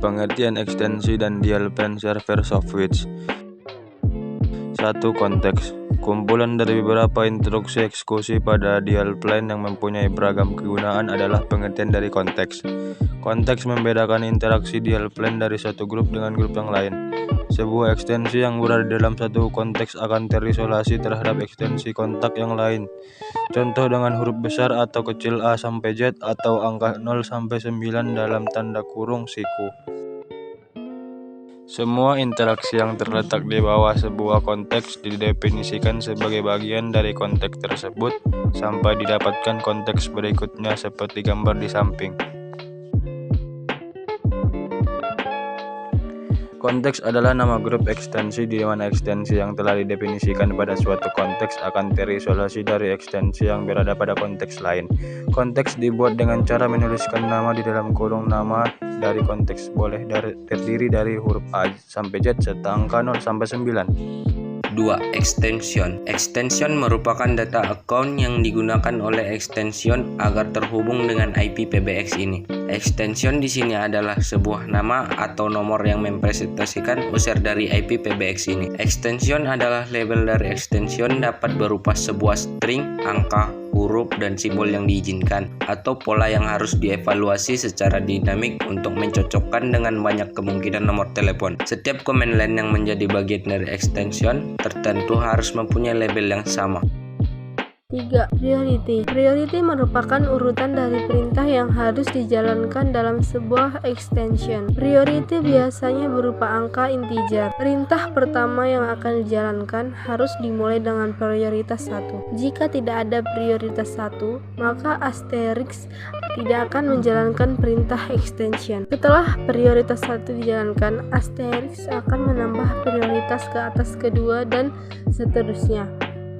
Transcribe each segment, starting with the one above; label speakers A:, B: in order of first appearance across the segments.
A: Pengertian ekstensi dan dial plan server Sofwitch. 1. Konteks. Kumpulan dari beberapa instruksi eksekusi pada dial plan yang mempunyai beragam kegunaan adalah pengertian dari konteks. Konteks membedakan interaksi dial plan dari satu grup dengan grup yang lain. Sebuah ekstensi yang berada dalam satu konteks akan terisolasi terhadap ekstensi kontak yang lain. Contoh dengan huruf besar atau kecil A sampai Z atau angka 0 sampai 9 dalam tanda kurung siku. Semua interaksi yang terletak di bawah sebuah konteks didefinisikan sebagai bagian dari konteks tersebut sampai didapatkan konteks berikutnya seperti gambar di samping. Konteks adalah nama grup ekstensi di mana ekstensi yang telah didefinisikan pada suatu konteks akan terisolasi dari ekstensi yang berada pada konteks lain. Konteks dibuat dengan cara menuliskan nama di dalam kurung nama dari konteks boleh terdiri dari huruf A sampai Z serta angka 0 sampai 9.
B: 2. Extension. Extension merupakan data account yang digunakan oleh extension agar terhubung dengan IP PBX ini. Extension di sini adalah sebuah nama atau nomor yang mempresentasikan user dari IP PBX ini. Extension adalah label dari extension dapat berupa sebuah string, angka, huruf, dan simbol yang diizinkan, atau pola yang harus dievaluasi secara dinamik untuk mencocokkan dengan banyak kemungkinan nomor telepon. Setiap command line yang menjadi bagian dari extension tertentu harus mempunyai label yang sama.
C: 3. Priority. Priority merupakan urutan dari perintah yang harus dijalankan dalam sebuah extension. Priority biasanya berupa angka integer. Perintah pertama yang akan dijalankan harus dimulai dengan prioritas 1. Jika tidak ada prioritas 1, maka asterisk tidak akan menjalankan perintah extension. Setelah prioritas 1 dijalankan, asterisk akan menambah prioritas ke atas kedua dan seterusnya.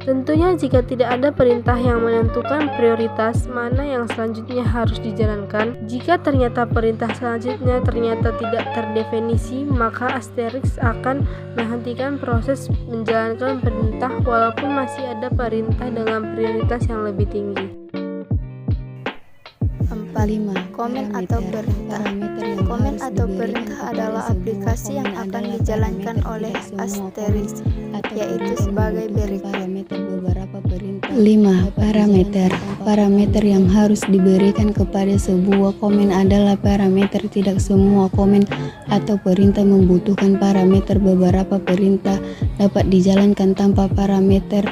C: Tentunya jika tidak ada perintah yang menentukan prioritas mana yang selanjutnya harus dijalankan, jika ternyata perintah selanjutnya ternyata tidak terdefinisi, maka asterisk akan menghentikan proses menjalankan perintah walaupun masih ada perintah dengan prioritas yang lebih tinggi.
D: 5. Komen atau perintah. Komen atau perintah adalah aplikasi yang akan dijalankan oleh asterisk, yaitu sebagai berikut.
E: 5. Parameter. Parameter yang harus diberikan kepada sebuah komen adalah parameter. Tidak semua komen atau perintah membutuhkan parameter. Beberapa perintah dapat dijalankan tanpa parameter.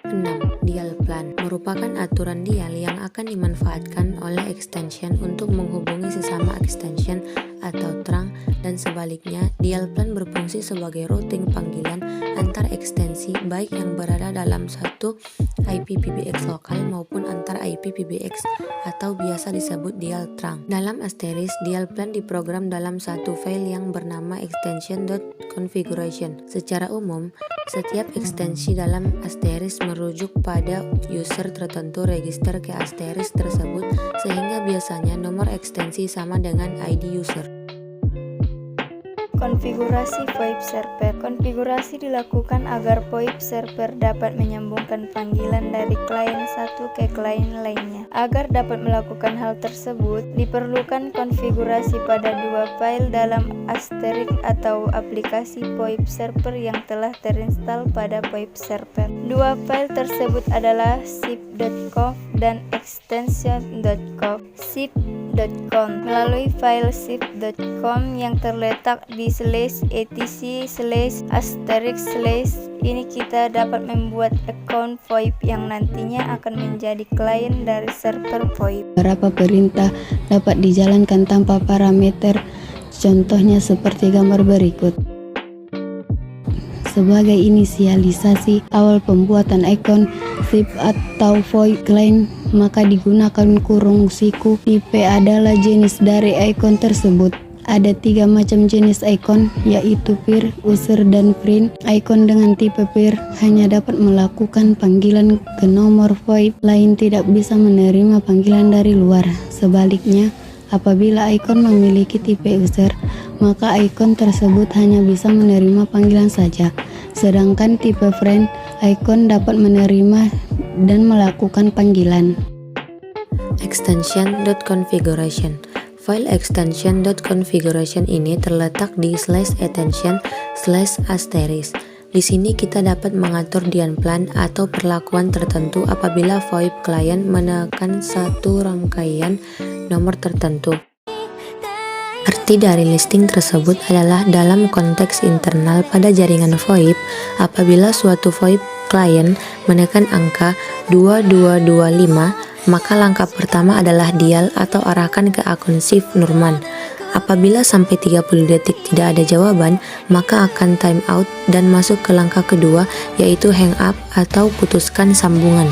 D: 6. Dial plan merupakan aturan dial yang akan dimanfaatkan oleh extension untuk menghubungi sesama extension atau trunk, dan sebaliknya dial plan berfungsi sebagai routing panggilan antar ekstensi baik yang berada dalam satu IP PBX lokal maupun antar IP PBX atau biasa disebut dial trunk. Dalam asterisk, dial plan diprogram dalam satu file yang bernama extension.configuration. Secara umum, setiap ekstensi dalam asterisk merujuk pada user tertentu register ke asterisk tersebut, sehingga biasanya nomor ekstensi sama dengan ID user.
F: Konfigurasi VoIP server. Konfigurasi dilakukan agar VoIP server dapat menyambungkan panggilan dari klien satu ke klien lainnya. Agar dapat melakukan hal tersebut, diperlukan konfigurasi pada dua file dalam asterisk atau aplikasi VoIP server yang telah terinstall pada VoIP server. Dua file tersebut adalah zip.conf dan extension.conf. Zip.conf melalui file zip.conf yang terletak di /etc/** ini kita dapat membuat account VoIP yang nantinya akan menjadi klien dari server VoIP.
E: Beberapa perintah dapat dijalankan tanpa parameter, contohnya seperti gambar berikut. Sebagai inisialisasi awal pembuatan ikon zip atau VoIP client, maka digunakan kurung siku. IP adalah jenis dari ikon tersebut. Ada 3 macam jenis icon, yaitu peer, user, dan friend. Icon dengan tipe peer hanya dapat melakukan panggilan ke nomor VoIP lain, tidak bisa menerima panggilan dari luar. Sebaliknya, apabila icon memiliki tipe user, maka icon tersebut hanya bisa menerima panggilan saja. Sedangkan tipe friend, icon dapat menerima dan melakukan panggilan.
D: Extension.configuration. File extension.configuration ini terletak di /attention/**. Di sini kita dapat mengatur dialplan atau perlakuan tertentu apabila VoIP client menekan satu rangkaian nomor tertentu. Arti dari listing tersebut adalah dalam konteks internal pada jaringan VoIP, apabila suatu VoIP client menekan angka 2225, maka langkah pertama adalah dial atau arahkan ke akun Shift Nurman. Apabila sampai 30 detik tidak ada jawaban, maka akan time out dan masuk ke langkah kedua, yaitu hang up atau putuskan sambungan.